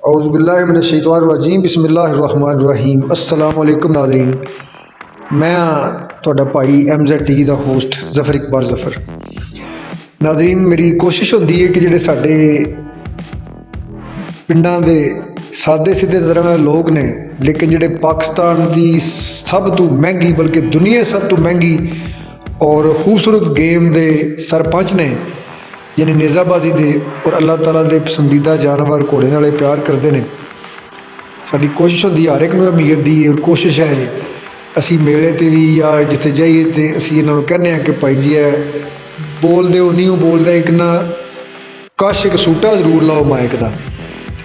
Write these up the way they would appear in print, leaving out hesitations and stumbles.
औज़ुबिल्लाहिमिनश्शैतानिर्रजीम बिस्मिल्लाहिर्रहमानिर्रहीम अस्सलाम वालेकुम नाज़रीन। मैं ਤੁਹਾਡਾ ਭਾਈ MZ TV ਦਾ ਹੋਸਟ ਜ਼ਫਰ ਇਕਬਾਲ ਜ਼ਫਰ। ਨਾਜ਼ਰੀਨ, ਮੇਰੀ ਕੋਸ਼ਿਸ਼ ਹੁੰਦੀ ਹੈ ਕਿ ਜਿਹੜੇ ਸਾਡੇ ਪਿੰਡਾਂ ਦੇ ਸਾਦੇ ਸਿੱਧੇ ਤਰ੍ਹਾਂ ਦੇ ਲੋਕ ਨੇ, ਲੇਕਿਨ ਜਿਹੜੇ ਪਾਕਿਸਤਾਨ ਦੀ ਸਭ ਤੋਂ ਮਹਿੰਗੀ ਬਲਕਿ ਦੁਨੀਆ ਸਭ ਤੋਂ ਮਹਿੰਗੀ ਔਰ ਖੂਬਸੂਰਤ ਗੇਮ ਦੇ ਸਰਪੰਚ ਨੇ, यानी नेज़ाबाजी दे और अल्लाह ताला दे पसंदीदा जानवर घोड़े नाल प्यार करते हैं। साडी कोशिश होंदी हर एक नूं अमीर दी और कोशिश है असी मेले ते भी या जिथे जाइए तो असी इन्हों कहने कि भाई जी है बोलते हो नहीं हो बोलते, एक ना कश एक सूटा जरूर लाओ माइक का।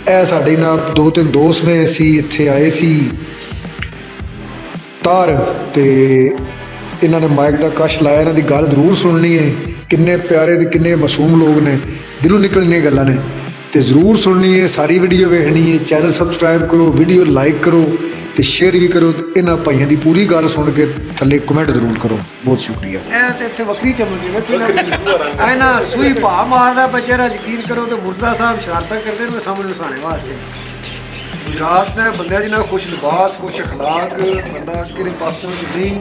यह साढ़े ना दो तीन दोस्त ने, असी इत्थे आए सी तार ते इन्होंने माइक का कश लाया, इन्हों की गल जरूर सुननी है। किन्ने प्यारे ते किन्ने मासूम लोग ने, दिलों निकलनियां गल्लां ने ते जरूर सुननी है। सारी वीडियो वेखनी है, चैनल सबसक्राइब करो, वीडियो लाइक करो ते शेयर भी करो। इन्हां भाइयों की पूरी गल सुन के थल्ले कमेंट जरूर करो। बहुत शुक्रिया। इत्थे वक्री चमक ना सूई भा मारदा बच्चे दा यकीन करो तो मुर्दा साहब शरारतां करदे ने सामने उसाने वास्ते। गुजरात ने बंदे जिन्हें खुश लिबास खुश अखलाक बंदा कि पासों नहीं।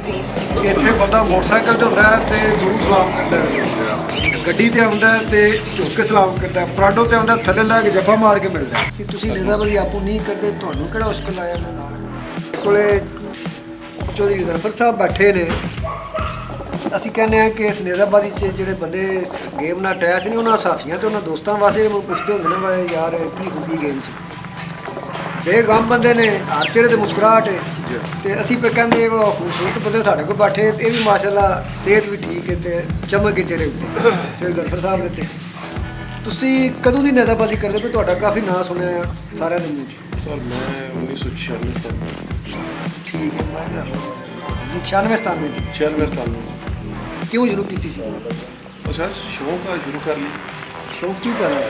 इत्थे बंदा मोटरसाइकिल से होंदा है तो जरूर सलाम करता है, गड्डी ते आउंदा है तो झुक के सलाम करता है, पराडो ते आउंदा थल्ले ला के जफा मार के मिलता है कि तुसीं नेज़ाबाजी आपू नहीं करते, तुहानूं किहड़ा मुश्किल आया इन्हां नाल। कोले चौधरी ज़फर साहब बैठे ने, ਅਸੀਂ ਕਹਿੰਦੇ ਹਾਂ कि इस नेज़ाबाजी से ਜਿਹੜੇ ਬੰਦੇ गेम ਨਾਲ ਅਟੈਚ ਨੇ ਉਹਨਾਂ ਸਾਥੀਆਂ ਤੇ ਉਹਨਾਂ ਦੋਸਤਾਂ ਵਾਸਤੇ ਪੁੱਛਦੇ ਹੁੰਦੇ ਨੇ ਵੀ ਯਾਰ ਕੀ ਖੂਬੀ ਗੇਮ 'ਚ। बेगम बंदे ने हर चेहरे ते मुस्कुराहट है तो असी पे कहते वो खूबसूरत बंदे साढ़े को बैठे, ये भी माशाल्लाह सेहत भी ठीक है तो चमक के चेहरे उत्ते फिर ज़फर साहब देते। तुसी कदों की नेज़ाबाजी करते पे? तुहाडा काफ़ी नाम सुनिया सारे दे मूँह च। सर मैं 1996 तक। ठीक है जी, 96-97 की 96-97 क्यों शुरू की सी? सर शौक आ शुरू कर ली। शौक की पैदा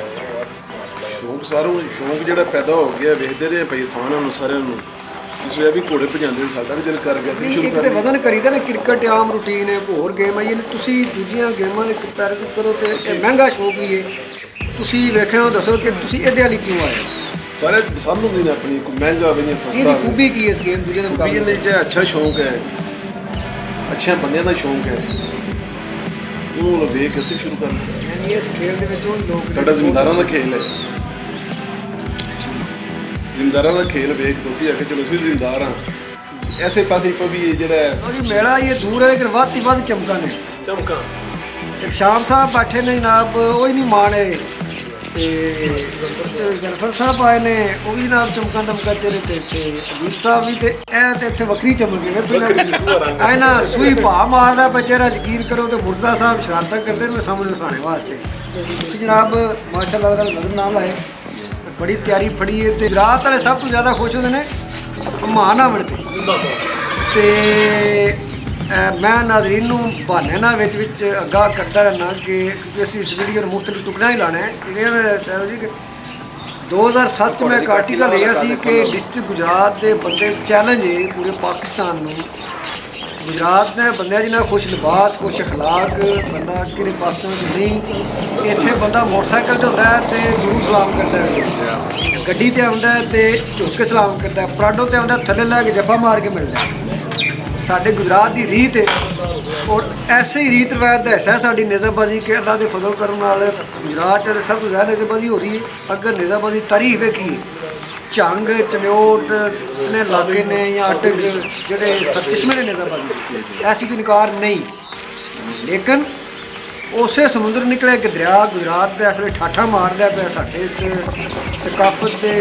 शौक सारों शौक जो पैदा हो गया वेखते रहे भाई फाना सारे जिस वे भी घोड़े भजाते साਡਾ भी दिल कर गया ਸੀ एक तो वजन करीदा ना, क्रिकेट आम रूटीन है, होर गेम आई ने तुसी दूजियां गेमां दे कंपैरिजन करो तो महंगा शौक भी है। तुसी वेखिया हो दसो कि तुसी इहदे वाली क्यों आए? सारे पसंद होंदी ने अपनी, कोई महंगा भी नहीं सस्ता। ਇਹਦੀ खूबी की है इस गेम दूजे दे मुकाबले? ये जो अच्छा शौक है, अच्छे बंदे का शौक है, ਉਹਨੂੰ ਵੇਖ ਕੇ ਅਸੀਂ ਸ਼ੁਰੂ ਕਰ ਲਿਆ। यानी इस खेल ਦੇ ਵਿੱਚ ਉਹ ਲੋਕ ਸਾਡਾ ਜ਼ਿਮੀਂਦਾਰਾਂ ਦਾ ਖੇਲ ਹੈ, ਜ਼ਿਮੀਂਦਾਰਾਂ ਦਾ ਖੇਲ ਵੇਖ ਤੁਸੀਂ ਆ ਕੇ ਚਲੋ ਅਸੀਂ ਜ਼ਿਮੀਂਦਾਰ ਹਾਂ ਐਸੇ ਪਾਸੇ ਪਰ ਵੀ ਜਿਹੜਾ ਉਹਦੀ ਮੇਲਾ ਇਹ ਦੂਰ ਹੈ ਲੇਕਿਨ ਵੱਧ ਹੀ ਵੱਧ ਚਮਕਾਂ ਨੇ ਚਮਕਾਂ। ਇੱਕ ਸ਼ਾਮ ਸਾਹਿਬ ਬੈਠੇ ਨੇ ਜਨਾਬ, ਉਹ ਹੀ ਨਹੀਂ ਮਾਣੇ ਤੇ ज़फर ਸਾਹਿਬ ਆਏ ਨੇ, ਉਹ ਵੀ ਜਨਾਬ ਚਮਕਾਂ ਦਮਕਾ ਚਿਹਰੇ ਤੇ ਅਜੀਤ ਸਾਹਿਬ ਵੀ ਤੇ ਇਹ ਤੇ ਇੱਥੇ ਵੱਖਰੀ ਚਮਕ ਹੈ। ਐ ਨਾ ਸੂਈ ਭਾ ਮਾਰਦਾ ਬੱਚੇ ਦਾ ਯਕੀਨ ਕਰੋ ਤੇ ਮੁਰਦਾ ਸਾਹਿਬ ਸ਼ਰਾਰਤਾਂ ਕਰਦੇ ਨੇ ਸਾਹਮਣੇ ਉਸਾਣੇ ਵਾਸਤੇ। ਤੁਸੀਂ ਜਨਾਬ ਮਾਸ਼ਾਅੱਲਾ ਦਾ ਨਜ਼ਰ ਨਾ ਲਾਏ, बड़ी तैयारी फड़ी है तो गुजरात वाले सब तो ज़्यादा खुश होते हैं महानावण ते मैं नाजरीन नूं बहाने ना विच आगाह करता रहना कि क्योंकि असीं इस वीडियो नूं मुख्तलिफ टुकड़ा ही लाना है जी। 2007 में एक आर्टिकल लिया सी कि डिस्ट्रिक्ट गुजरात के बंदे चैलेंज है पूरे पाकिस्तान नूं। गुजरात ने बंदे जिन्हें खुश लिबास खुश अखलाक बंदा कि पासों नहीं। इत्थे बंदा मोटरसाइकिल से होंदा है तो जरूर सलाम करता है, गड्डी ते आउंदा है तो झुक के सलाम करता है, पराडो ते आउंदा थल्ले ला के जफा मार के मिलता है। साडे गुजरात की रीत है और ऐसे ही रीत रवायत का हिस्सा है साडी नेज़ाबाजी के। अल्लाह के फजल करन नाल गुजरात च सब तो ज़्यादा नेज़ाबाजी हो रही है। अगर नेज़ाबाजी तारीफ है की झंग चन्योट ने इलाके ने या अटक जोड़े सतचश्मे ने नेज़ाबाजी ऐसी कोई इनकार नहीं, लेकिन उस समुद्र निकले कि दरिया गुजरात के इस वे ठाठा मारदा पे साडे इस सकाफत के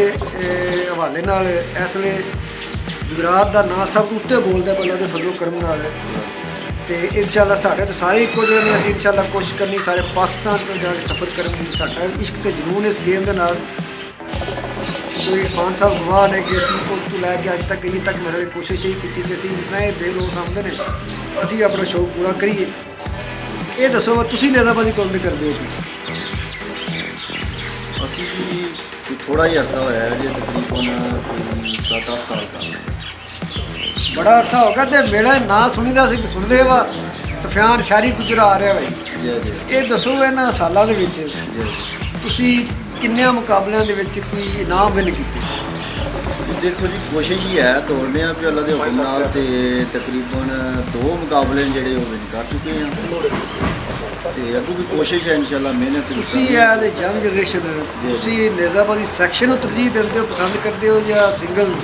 हवाले नाल। इस वे गुजरात का नाम सब उत्ते बोलता पे अल्लाह के फजलो करम नाल ते इंशाअल्लाह साढ़े तो सारे इक्को जिहे ने। असीं इंशाअल्लाह कोशिश करनी सारे पाकिस्तान तो जाके सफ़र करन दी। साडा इश्क ते जुनून इस गेम के नाल जो इरफान साहब गवाह ने कि असीं उस तो लैके अज तक अजें तक मेरी कोशिश यही की कि असीं जिस तरह बेलोस आउंदे ने असीं अपना शौक पूरा करिए। ये दसो तुसीं नेज़ाबाजी कदों दी करदे हो? ਅਸੀਂ ਵੀ थोड़ा ही अरसा होया है जी, तकरीबन 7-8 साल का। बड़ा अरसा हो गया तो मेरा ना सुनीदा सुनते वा सफियान शायरी गुजर आ रहा भाई। ये दसो इन्हां सालां दे विच तुसीं ਕਿੰਨਿਆਂ ਮੁਕਾਬਲਿਆਂ ਦੇ ਵਿੱਚ ਕੋਈ ਇਨਾਮ ਵਿਨ ਕੀਤੇ? ਦੇਖੋ ਜੀ ਕੋਸ਼ਿਸ਼ ਹੀ ਹੈ ਤੋੜਨੇ ਆ ਵੀ ਅੱਲਾ ਦੇ ਹੁਕਮ ਨਾਲ ਤੇ ਤਕਰੀਬਨ 2 ਮੁਕਾਬਲੇ ਨੇ ਜਿਹੜੇ ਉਹ ਵਿਨ ਕਰ ਚੁੱਕੇ ਆ ਤੇ ਅੱਗੋਂ ਵੀ ਕੋਸ਼ਿਸ਼ ਹੈ ਇਨਸ਼ਾਅੱਲਾ ਮਿਹਨਤ ਤੁਸੀਂ ਐਜ਼ ਏ ਯੰਗ ਜਨਰੇਸ਼ਨ ਤੁਸੀਂ ਨੇਜ਼ਾਬਾਜ਼ੀ ਸੈਕਸ਼ਨ ਨੂੰ ਤਰਜੀਹ ਦਿੰਦੇ ਹੋ, ਪਸੰਦ ਕਰਦੇ ਹੋ ਜਾਂ ਸਿੰਗਲ ਨੂੰ?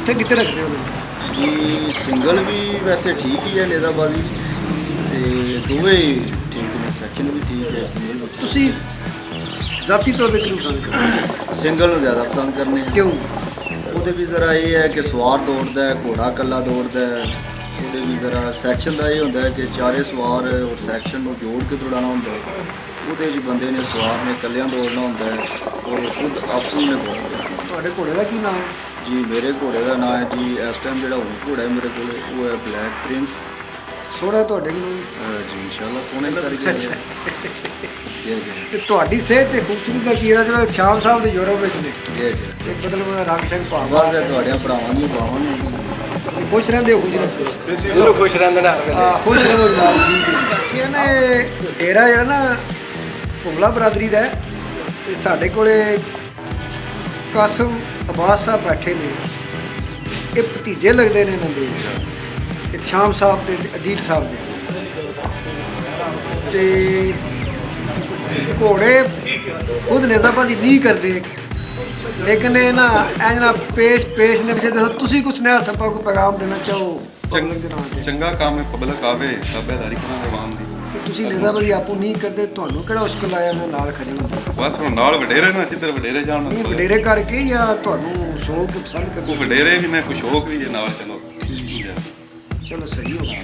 ਕਿੱਥੇ ਰੱਖਦੇ ਹੋ? ਜੀ ਸਿੰਗਲ ਵੀ ਵੈਸੇ ਠੀਕ ਹੀ ਹੈ ਨੇਜ਼ਾਬਾਜ਼ੀ ਤੇ ਦੋਵੇਂ ਹੀ ਠੀਕ ਨੇ, ਸੈਕਸ਼ਨ ਵੀ ਠੀਕ ਹੈ ਸਿੰਗਲ ਵੀ ਠੀਕ। ਤੁਸੀਂ ਜ਼ਾਤੀ ਤੌਰ ਤੇ ਕਿਹਨੂੰ ਪਸੰਦ ਕਰਦੇ ਸਿੰਗਲ ਨੂੰ ਜ਼ਿਆਦਾ ਪਸੰਦ ਕਰਨੇ ਆ। ਕਿਉਂ? ਉਹਦੇ ਵੀ ਜ਼ਰਾ ਇਹ ਹੈ ਕਿ ਸਵਾਰ ਦੌੜਦਾ ਹੈ, ਘੋੜਾ ਇਕੱਲਾ ਦੌੜਦਾ ਹੈ। ਉਹਦੇ ਵੀ ਜ਼ਰਾ ਸੈਕਸ਼ਨ ਦਾ ਇਹ ਹੁੰਦਾ ਹੈ ਕਿ ਚਾਰੇ ਸਵਾਰ ਔਰ ਸੈਕਸ਼ਨ ਨੂੰ ਜੋੜ ਕੇ ਦੌੜਾਉਣਾ ਹੁੰਦਾ ਹੈ। ਉਹਦੇ 'ਚ ਬੰਦੇ ਨੇ ਸਵਾਰ ਨੇ ਇਕੱਲਿਆਂ ਦੌੜਨਾ ਹੁੰਦਾ ਹੈ ਔਰ ਖੁਦ ਆਪੂ ਨੇ ਦੌੜਨਾ। ਤੁਹਾਡੇ ਘੋੜੇ ਦਾ ਕੀ ਨਾਮ ਹੈ? ਜੀ ਮੇਰੇ ਘੋੜੇ ਦਾ ਨਾਮ ਹੈ ਜੀ ਇਸ ਟਾਈਮ ਜਿਹੜਾ ਹੁਣ ਘੋੜਾ ਹੈ ਮੇਰੇ ਕੋਲ ਉਹ ਹੈ ਬਲੈਕ ਪ੍ਰਿੰਸ। ਸੋਹਣਾ ਤੁਹਾਡੇ ਕੋਲ? ਜੀ ਇਨਸ਼ਾਅੱਲਾ ਸੋਹਣੇ ਕਰਕੇ ਅੱਛਾ। ਜੀ ਜੀ ਤੇ ਤੁਹਾਡੀ ਸਿਹਤ ਤੇ ਖੂਬਸੂਰਤੀ ਦਾ ਕੀ ਹੈ? ਚਲੋ ਸ਼ਾਮ ਸਾਹਿਬ ਦੇ ਯੂਰਪ ਵਿੱਚ ਨੇ ਜੀ ਜੀ ਤੇ ਮਤਲਬ ਉਹਦਾ ਰੰਗ ਸਿੰਘ ਭਾਵ ਬਸ ਇਹ ਤੁਹਾਡੇ ਭਰਾਵਾਂ ਦੀ ਦੁਆਵਾਂ ਨੇ। ਖੁਸ਼ ਰਹਿੰਦੇ ਹੋ? ਖੁਸ਼ ਰਹਿੰਦੇ ਖੁਸ਼ ਰਹੋ ਜਨਾਬ ਜੀ। ਇਹਨੇ ਡੇਰਾ ਜਿਹੜਾ ਨਾ ਭੁਗਲਾ ਬਰਾਦਰੀ ਦਾ ਹੈ ਤੇ ਸਾਡੇ ਕੋਲੇ ਕਾਸਮ ਅਬਾਸ ਸਾਹਿਬ ਬੈਠੇ ਨੇ। ਇਹ ਭਤੀਜੇ ਲੱਗਦੇ ਨੇ ਇਹਨਾਂ ਦੇ, ਇਤਸ਼ਾਮ ਸਾਹਿਬ ਤੇ ਅਦੀਲ ਸਾਹਿਬ ਦੇ। ਤੇ ਘੋੜੇ ਖੁਦ ਨੇਜ਼ਾਬਾਜ਼ੀ ਨਹੀਂ ਕਰਦੇ ਲੇਕਿਨ ਇਹ ਨਾ ਐਂ ਨਾ ਪੇਸ਼ ਨੇ ਵਿੱਚ ਦੱਸੋ ਤੁਸੀਂ ਕੁਛ ਨया ਸੱਪਾ ਕੋ ਪੈਗਾਮ ਦੇਣਾ ਚਾਹੋ ਪਬਲਿਕ ਦੇ ਨਾਂ ਤੇ? ਚੰਗਾ ਕੰਮ ਹੈ, ਪਬਲਿਕ ਆਵੇ ਤਾਬੇਦਾਰੀ ਕਰਾਂਗੇ ਆਵਾਮ ਦੀ। ਤੁਸੀਂ ਨੇਜ਼ਾਬਾਜ਼ੀ ਆਪੂ ਨਹੀਂ ਕਰਦੇ, ਤੁਹਾਨੂੰ ਕਿਹੜਾ ਮੁਸ਼ਕਲ ਆਇਆ ਇਹਨਾਂ ਨਾਲ ਖਜਣ ਦਾ? ਬਸ ਹੁਣ ਨਾਲ ਵਡੇਰੇ ਨਾ ਜਿੱਧਰ ਵਡੇਰੇ ਜਾਣ ਨਹੀਂ ਵਡੇਰੇ ਕਰਕੇ ਜਾਂ ਤੁਹਾਨੂੰ ਸ਼ੌਕ ਪਸੰਦ ਉਹ ਕਰਦੇ? ਵਡੇਰੇ ਵੀ ਨੇ ਕੁਛ ਸ਼ੌਕ ਵੀ ਜੇ ਨਾਲ ਚਲੋ। ਚਲੋ ਸਹੀ ਹੋ ਗਿਆ।